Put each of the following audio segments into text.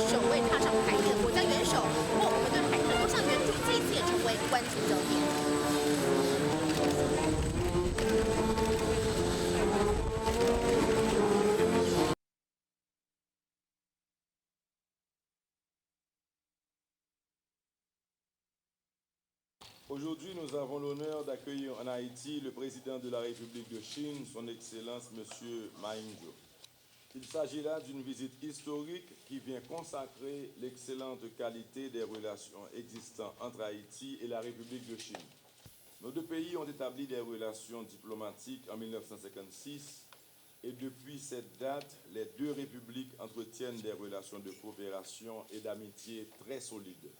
首位踏上台地的国家元首。不过，我们对海豚多项援助这一次也成为关注焦点。Aujourd'hui, nous avons l'honneur d'accueillir en Haïti le président de la République de Chine, son Excellence M. Ma Ying-jeou. Il s'agit là d'une visite historique qui vient consacrer l'excellente qualité des relations existantes entre Haïti et la République de Chine. Nos deux pays ont établi des relations diplomatiques en 1956 et depuis cette date, les deux républiques entretiennent des relations de coopération et d'amitié très solides.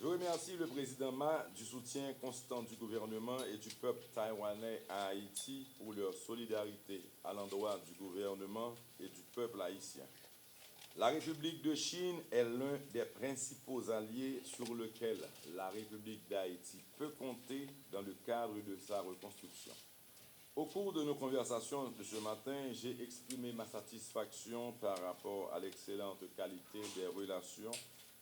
Je remercie le président Ma du soutien constant du gouvernement et du peuple taïwanais à Haïti pour leur solidarité à l'endroit du gouvernement et du peuple haïtien. La République de Chine est l'un des principaux alliés sur lequel la République d'Haïti peut compter dans le cadre de sa reconstruction. Au cours de nos conversations de ce matin, j'ai exprimé ma satisfaction par rapport à l'excellente qualité des relations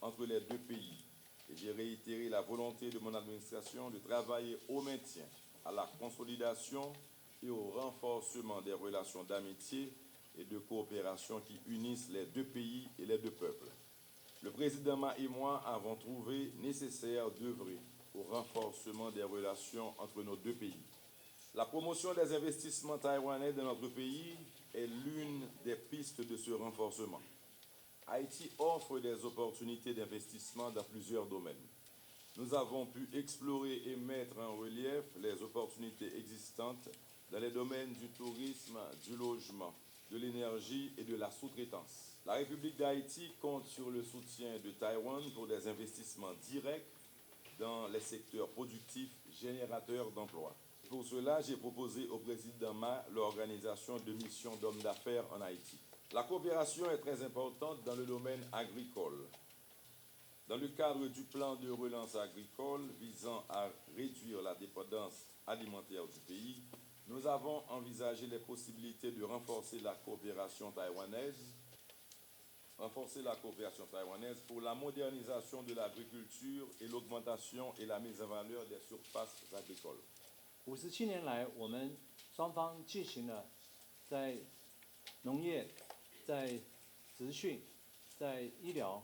entre les deux pays. Et j'ai réitéré la volonté de mon administration de travailler au maintien, à la consolidation et au renforcement des relations d'amitié et de coopération qui unissent les deux pays et les deux peuples. Le président Ma et moi avons trouvé nécessaire d'œuvrer au renforcement des relations entre nos deux pays. La promotion des investissements taïwanais dans notre pays est l'une des pistes de ce renforcement. Haïti offre des opportunités d'investissement dans plusieurs domaines. Nous avons pu explorer et mettre en relief les opportunités existantes dans les domaines du tourisme, du logement, de l'énergie et de la sous-traitance. La République d'Haïti compte sur le soutien de Taïwan pour des investissements directs dans les secteurs productifs générateurs d'emplois. Pour cela, j'ai proposé au président Ma l'organisation de missions d'hommes d'affaires en Haïti. La coopération est très importante dans le domaine agricole. Dans le cadre du plan de relance agricole visant à réduire la dépendance alimentaire du pays, nous avons envisagé les possibilités de renforcer la coopération taïwanaise pour la modernisation de l'agriculture et l'augmentation et la mise en valeur des surfaces agricoles. 57年来，我们双方进行了在农业、在职训、在医疗、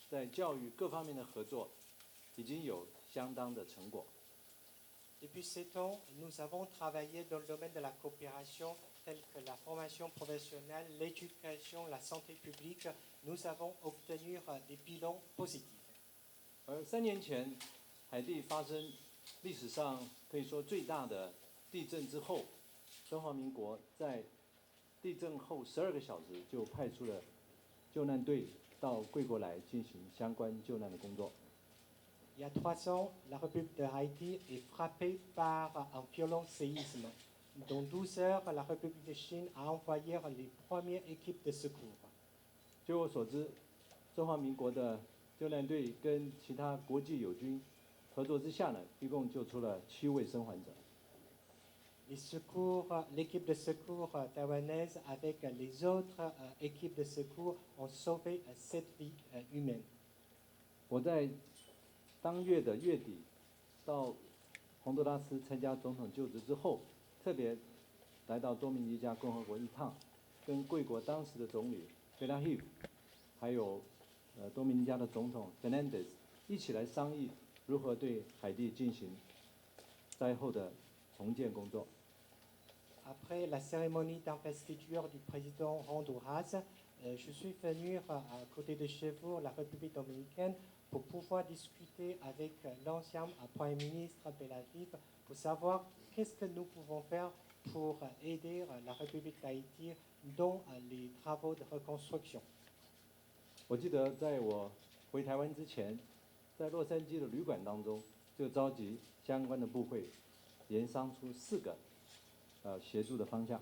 在教育各方面的合作，已经有相当的成果。Depuis 7 ans, nous avons travaillé dans le domaine de la coopération telle que la formation professionnelle, l'éducation, la santé publique. Nous avons obtenu des bilans positifs. 3年前，海地发生历史上可以说最大的地震之后，中华民国在地震后12个小时就派出了救难队到贵国来进行相关救难的工作。Il y a 3 ans, la République de Haïti est frappée par un violent séisme. Dans 12 heures, la République de Chine a envoyé les premières équipes de secours. 据我所知，中华民国的救难队跟其他国际友军合作之下呢，一共救出了7位生还者。L'équipe de secours taïwanaise avec les autres équipes de secours ont sauvé 7 vies humaines. 我在当月的月底到洪都拉斯参加总统就职之后，特别来到多米尼加共和国一趟，跟贵国当时的总理费拉希夫，还有多米尼加的总统 Fernandez 一起来商议如何对海地进行灾后的重建工作。Après la cérémonie d'investiture du président Honduras, je suis venu à côté de chez vous, la République dominicaine, pour pouvoir discuter avec l'ancien Premier ministre Belaviv pour savoir qu'est-ce que nous pouvons faire pour aider la République d'Haïti dans les travaux de reconstruction. 我记得在我回台湾之前，在洛杉矶的旅馆当中，就召集相关的部会，研商出4个协助的方向。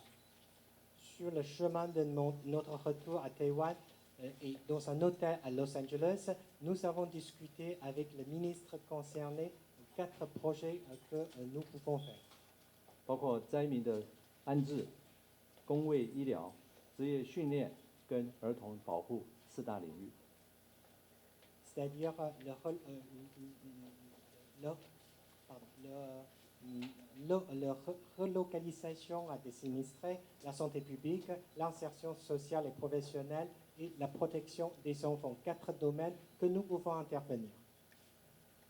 Sur le chemin de notre retour à Taïwan et dans un hôtel à Los Angeles, nous avons discuté avec le ministre concerné 4 projets que nous pouvons faire. 包括灾民的安置、公卫医疗、职业训练跟儿童保护4大领域。c'est-à-dire le relocalisation des sinistrés, la santé publique, l'insertion sociale et professionnelle et la protection des enfants. 4 domaines que nous pouvons intervenir.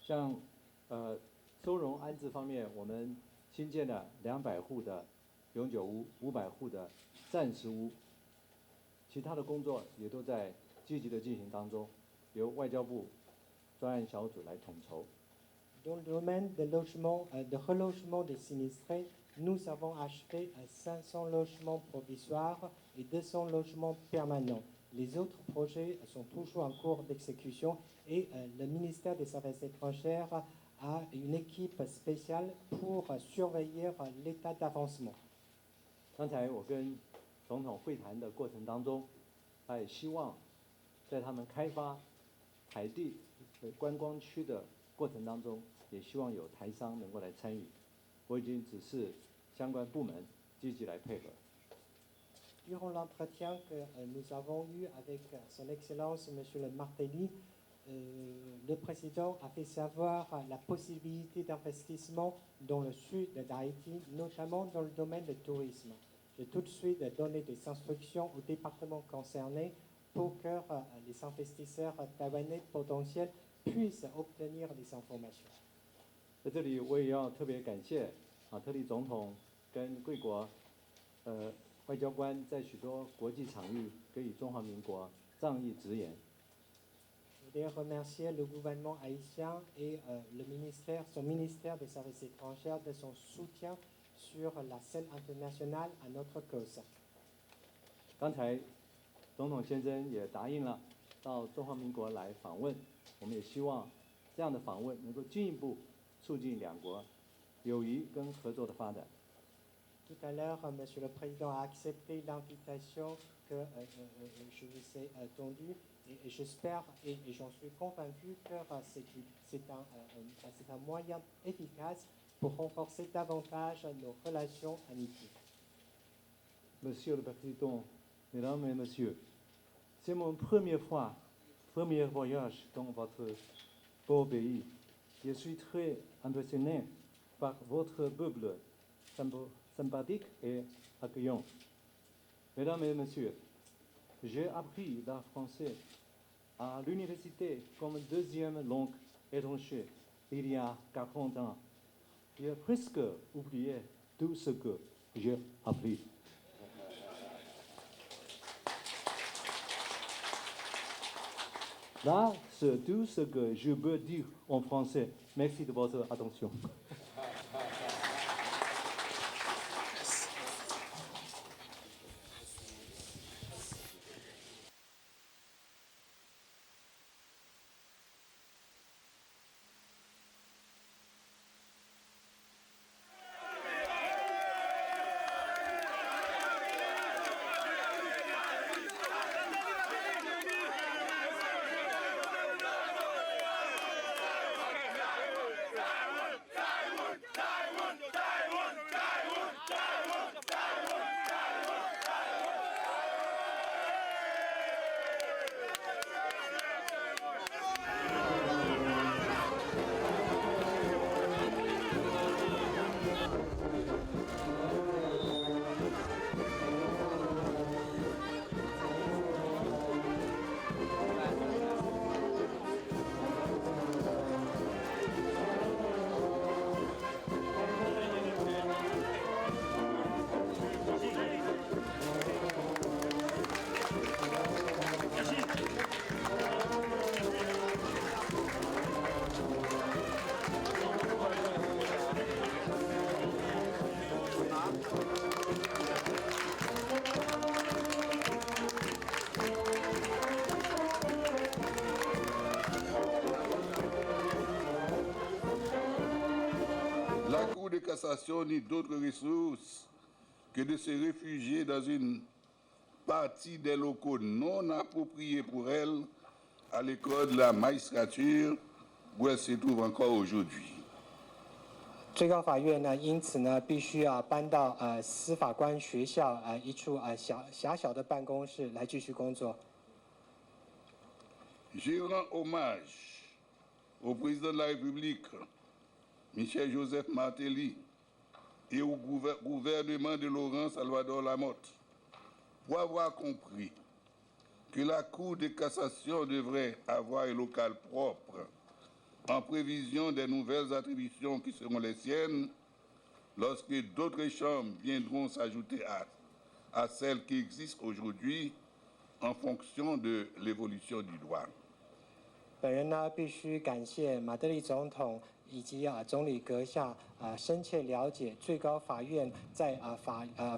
像收容安置方面，我们新建了200户的永久屋、500户的暂时屋，其他的工作也都在积极的进行当中，由外交部专案小组来统筹。Dans le domaine de relogement des sinistrés, nous avons achevé 500 logements provisoires et 200 logements permanents. Les autres projets sont toujours en cours d'exécution et le ministère des Affaires étrangères a une équipe spéciale pour surveiller l'état d'avancement. 刚才我跟总统会谈的过程当中，他也希望在他们开发海地观光区的过程当中，也希望有台商能够来参与。我已经指示相关部门积极来配合。Durant l'entretien que nous avons eu avec Son Excellence Monsieur le Martelly, le président a fait savoir la possibilité d'investissement dans le sud d'Haïti, notamment dans le domaine du tourisme. J'ai tout de suite donné des instructions aux départements concernés pour que les investisseurs taïwanais potentiels puissent obtenir des informations. 在这里，我也要特别感谢特里总统跟贵国外交官在许多国际场域给予中华民国仗义直言。Je voudrais remercier le gouvernement haïtien et son ministère des Services étrangers de son soutien sur la scène internationale à notre cause. 刚才总统先生也答应了到中华民国来访问，我们也希望这样的访问能够进一步促进两国友谊跟合作的发展。Tout à l'heure, Monsieur le Président a accepté l'invitation que je vous ai tendue et j'espère et j'en suis convaincu que c'est un moyen efficace pour renforcer davantage nos relations amicales. Monsieur le Président, Mesdames et Messieurs, c'est mon premier voyage dans votre beau pays. Je suis très impressionné par votre peuple sympathique et accueillant. Mesdames et Messieurs, j'ai appris le français à l'université comme deuxième langue étrangère il y a 40 ans. J'ai presque oublié tout ce que j'ai appris. Là, c'est tout ce que je peux dire en français. Merci de votre attention. La Cour de cassation n'a d'autres ressources que de se réfugier dans une partie des locaux non appropriés pour elle à l'école de la magistrature où elle se trouve encore aujourd'hui. 最高法院呢，因此呢，必须搬到司法官学校一处狭小的办公室来继续工作。Je rends hommage au président de la République, Michel Joseph Martelly, et au gouvernement de Laurent Salvador Lamotte pour avoir compris que la Cour de cassation devrait avoir un local propre en prévision des nouvelles attributions qui seront les siennes lorsque d'autres chambres viendront s'ajouter à celles qui existent aujourd'hui en fonction de l'évolution du droit. 本人呢，必须感谢马德里总统以及总理阁下深切了解最高法院在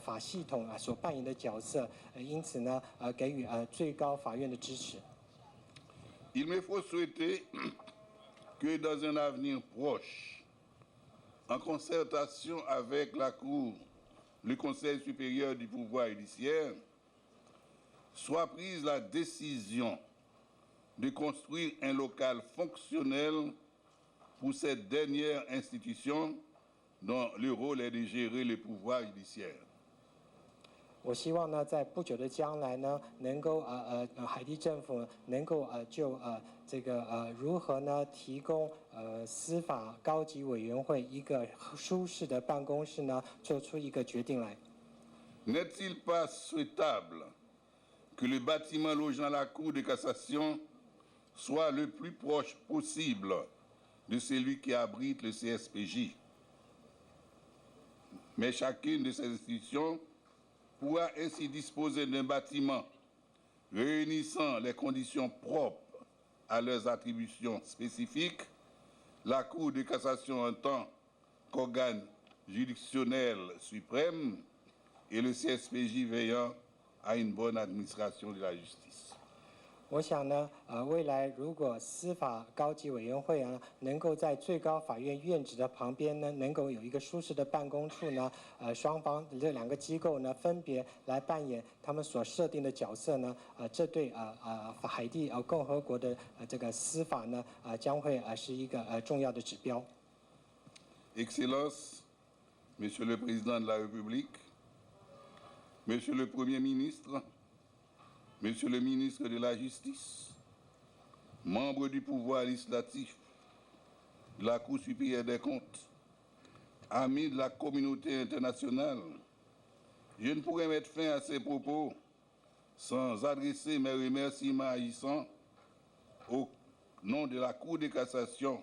法系统所扮演的角色，因此呢，给予最高法院的支持。Il me faut souhaiter que dans un avenir proche, en concertation avec la Cour, le Conseil supérieur du pouvoir judiciaire, soit prise la décision de construire un local fonctionnel pour cette dernière institution dont le rôle est de gérer le pouvoir judiciaire. 我希望呢，在不久的将来呢，能够海地政府能够就这个如何呢提供司法高级委员会一个舒适的办公室呢，做出一个决定来。N'est-il pas souhaitable que le bâtiment logeant la Cour de cassation soit le plus proche possible de celui qui abrite le CSPJ? Mais chacune de ces institutions pourra ainsi disposer d'un bâtiment réunissant les conditions propres à leurs attributions spécifiques, la Cour de cassation en tant qu'organe juridictionnel suprême et le CSPJ veillant à une bonne administration de la justice. 我想呢，未来如果司法高级委员会能够在最高法院院址的旁边呢，能够有一个舒适的办公处呢，双方这两个机构呢，分别来扮演他们所设定的角色呢，这对海地共和国的这个司法呢，将会是一个重要的指标。Excellences, Monsieur le Président de la République, Monsieur le Premier ministre, Monsieur le ministre de la Justice, membres du pouvoir législatif, de la Cour supérieure des comptes, amis de la communauté internationale, je ne pourrais mettre fin à ces propos sans adresser mes remerciements agissants au nom de la Cour de cassation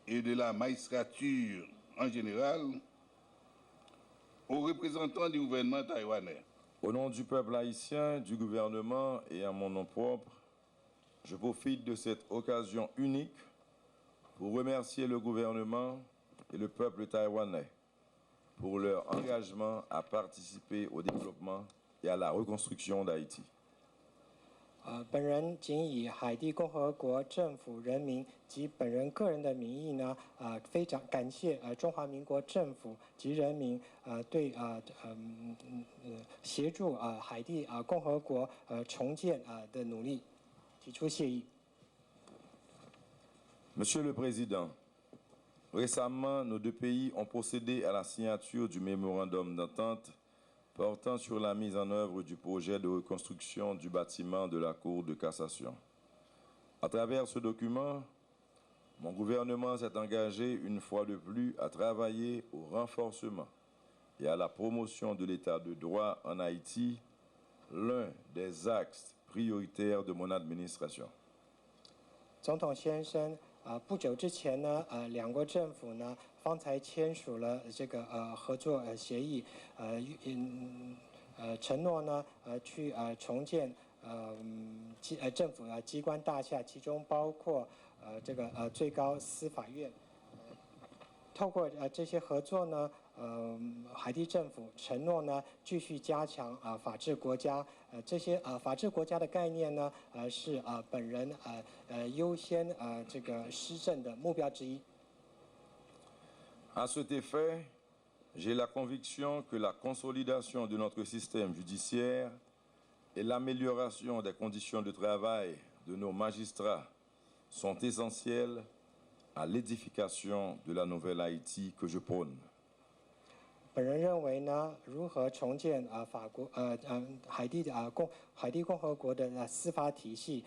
et de la magistrature en général, aux représentants du gouvernement taïwanais. Au nom du peuple haïtien, du gouvernement et à mon nom propre, je profite de cette occasion unique pour remercier le gouvernement et le peuple taïwanais pour leur engagement à participer au développement et à la reconstruction d'Haïti. 本人仅以海地共和国政府人民及本人个人的名义呢，非常感谢中华民国政府及人民对协助海地共和国重建的努力提出谢意。Monsieur le Président, récemment, nos deux pays ont procédé à la signature du mémorandum d'entente portant sur la mise en œuvre du projet de reconstruction du bâtiment de la Cour de cassation. À travers ce document, mon gouvernement s'est engagé une fois de plus à travailler au renforcement et à la promotion de l'état de droit en Haïti, l'un des axes prioritaires de mon administration. 总统先生，不久之前呢，两国政府呢方才签署了这个合作协议，承诺呢去重建政府机关大厦，其中包括这个最高司法院。透过这些合作呢，海地政府承诺呢继续加强法治国家。这些法治国家的概念呢，是本人优先这个施政的目标之一。À cet effet, j'ai la conviction que la consolidation de notre système judiciaire et l'amélioration des conditions de travail de nos magistrats sont essentielles à l'édification de la nouvelle Haïti que je prône. 本人认为呢，如何重建海地共和国的司法体系，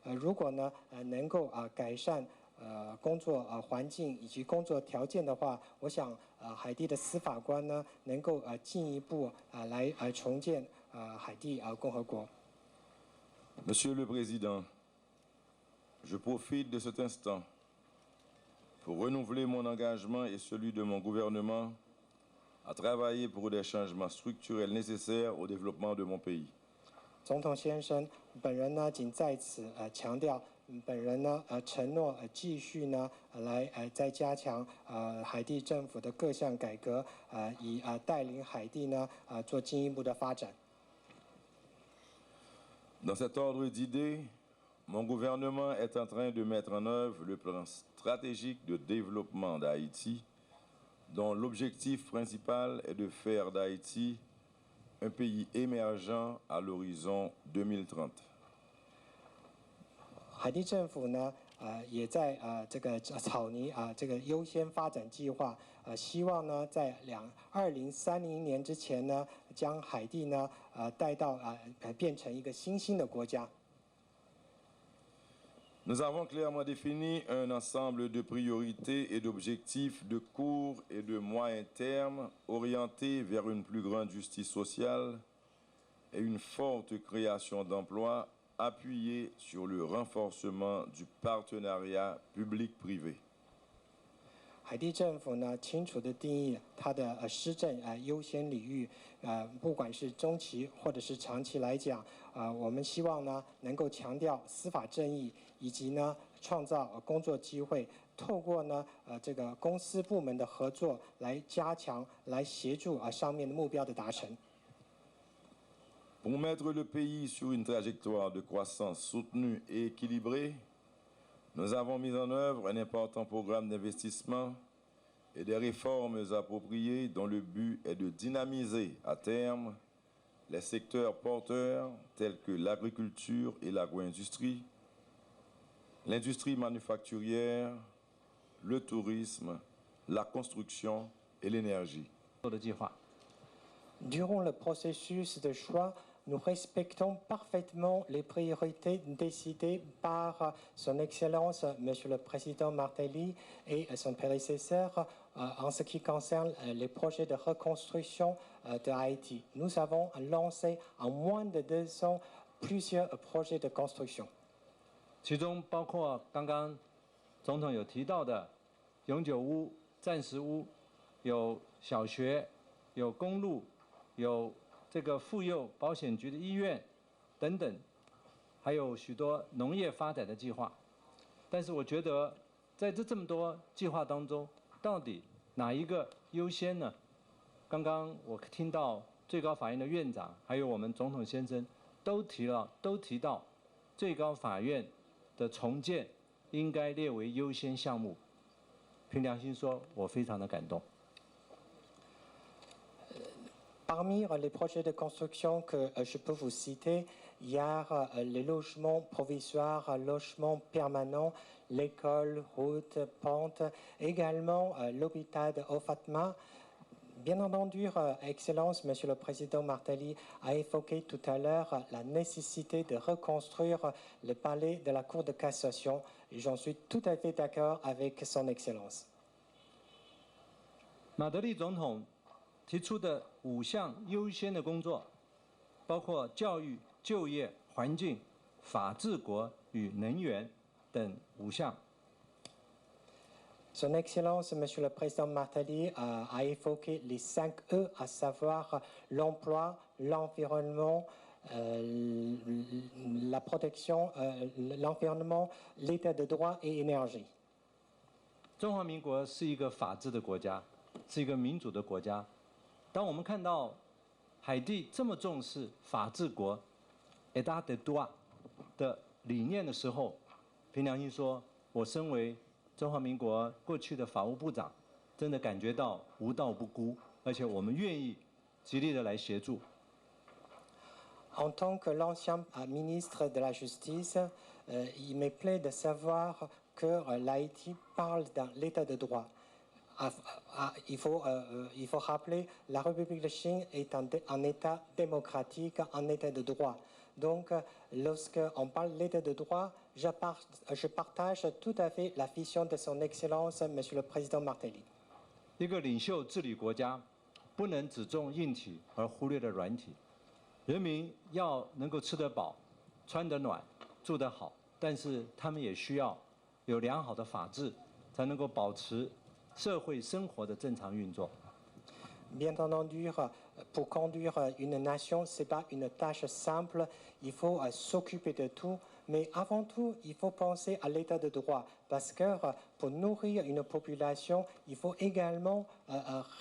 如果呢能够改善工作环境以及工作条件的话，我想海地的司法官呢能够进一步来重建海地共和国。Monsieur le Président, je profite de cet instant pour renouveler mon engagement et celui de mon gouvernement à travailler pour des changements structurels nécessaires au développement de mon pays. 总统先生，本人呢仅在此强调，本人呢承诺继续呢来再加强海地政府的各项改革，以带领海地呢做进一步的发展。Dans cet ordre d'idées, mon gouvernement est en train de mettre en œuvre le plan stratégique de développement d'Haïti, dont l'objectif principal est de faire d'Haïti un pays émergent à l'horizon 2030. 海地政府呢，也在这个草拟这个优先发展计划，希望呢在2030年之前呢，将海地呢带到变成一个新兴的国家。Nous avons clairement défini un ensemble de priorités et d'objectifs de court et de moyen terme orientés vers une plus grande justice sociale et une forte création d'emplois appuyée sur le renforcement du partenariat public-privé. 海地政府呢，清楚地定义它的施政优先领域，不管是中期或者是长期来讲，我们希望呢能够强调司法正义，以及呢创造工作机会，透过呢这个公司部门的合作来加强、来协助上面的目标的达成。Pour mettre le pays sur une trajectoire de croissance soutenue et équilibrée, nous avons mis en œuvre un important programme d'investissement et des réformes appropriées dont le but est de dynamiser à terme les secteurs porteurs tels que l'agriculture et l'agro-industrie, l'industrie manufacturière, le tourisme, la construction et l'énergie. Durant le processus de choix, nous respectons parfaitement les priorités décidées par Son Excellence, Monsieur le Président Martelly et son prédécesseur en ce qui concerne les projets de reconstruction de Haïti. Nous avons lancé en moins de 2 ans plusieurs projets de construction. 其中包括刚刚总统有提到的永久屋、暂时屋，有小学，有公路，有这个妇幼保险局的医院等等，还有许多农业发展的计划。但是我觉得，在这么多计划当中，到底哪一个优先呢？刚刚我听到最高法院的院长，还有我们总统先生都提到最高法院的重建应该列为优先项目。凭良心说，我非常的感动。Parmi les projets de construction que je peux vous citer, il y a les logements provisoires, logements permanents, l'école, route, pente, également l'hôpital de Ofatma. Bien entendu, Excellence, Monsieur le Président Martelly a évoqué tout à l'heure la nécessité de reconstruire le palais de la Cour de cassation et j'en suis tout à fait d'accord avec Son Excellence. 马德里总统提出的5项优先的工作，包括教育、就业、环境、法治国与能源等5项。Son Excellence, Monsieur le Président Martelly, a évoqué les 5 E, à savoir l'emploi, l'environnement, la protection, l'environnement, l'état de droit et énergie. 中华民国是一个法治的国家，是一个民主的国家。当我们看到海地这么重视法治国 （État de droit） 的理念的时候，凭良心说，我身为中华民国过去的法务部长，真的感觉到无道不孤，而且我们愿意极力的来协助。En tant que l'ancien ministre de la Justice, il me plaît de savoir que l'Haïti parle dans l'état de droit. il faut rappeler, la République de Chine est un État démocratique, un État de droit. Donc, lorsqu'on parle d'état de droit, je partage tout à fait la vision de son Excellence, Monsieur le Président Martelly. 一个领袖治理国家，不能只重硬体而忽略了软体。人民要能够吃得饱、穿得暖、住得好，但是他们也需要有良好的法治，才能够保持社会生活的正常运作。Bien entendu, pour conduire une nation, ce n'est pas une tâche simple. Il faut s'occuper de tout. Mais avant tout, il faut penser à l'état de droit. Parce que pour nourrir une population, il faut également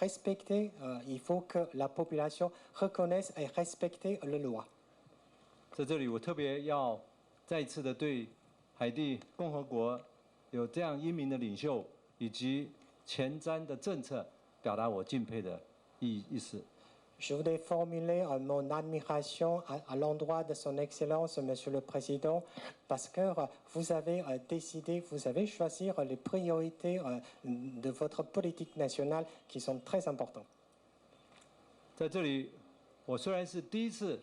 respecter, il faut que la population reconnaisse et respecte les lois. 在这里，我特别要再一次的对海地共和国有这样英明的领袖以及前瞻的政策，表达我敬佩的意思。Je voudrais formuler mon admiration à l'endroit de son Excellence, Monsieur le Président, parce que vous avez décidé, vous avez choisi les priorités de votre politique nationale qui sont très importantes. 在这里，我虽然是第一次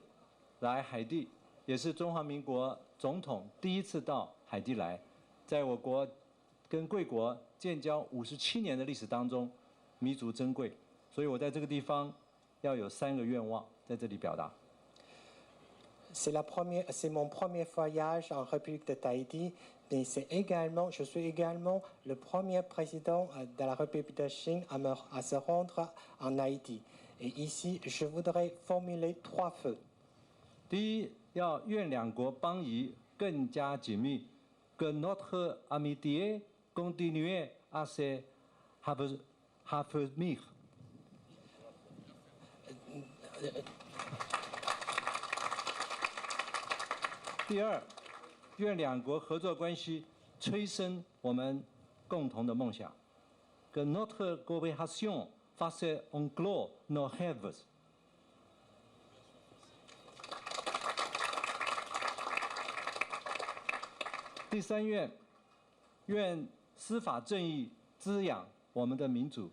来海地，也是中华民国总统第一次到海地来，在我国跟贵国建交57年的历史当中，弥足珍贵，所以我在这个地方要有3个愿望在这里表达。C'est mon premier voyage en République de Tahiti, mais je suis également le premier président de la République de Chine à se rendre en Haïti. Et ici, je voudrais formuler 3 vœux. 第一，要愿两国邦谊更加紧密，que notre amitié continue à se raffermir。第二，愿两国合作关系催生我们共同的梦想，que notre coopération fasse éclore nos rêves。第三愿，愿司法正义滋养我们的民主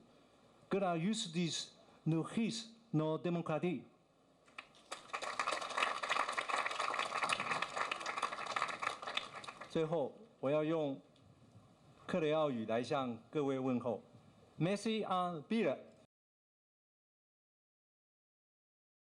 ，que la justice nourrisse nos démocraties。最后，我要用克雷奥语来向各位问候 ：Merci en ville。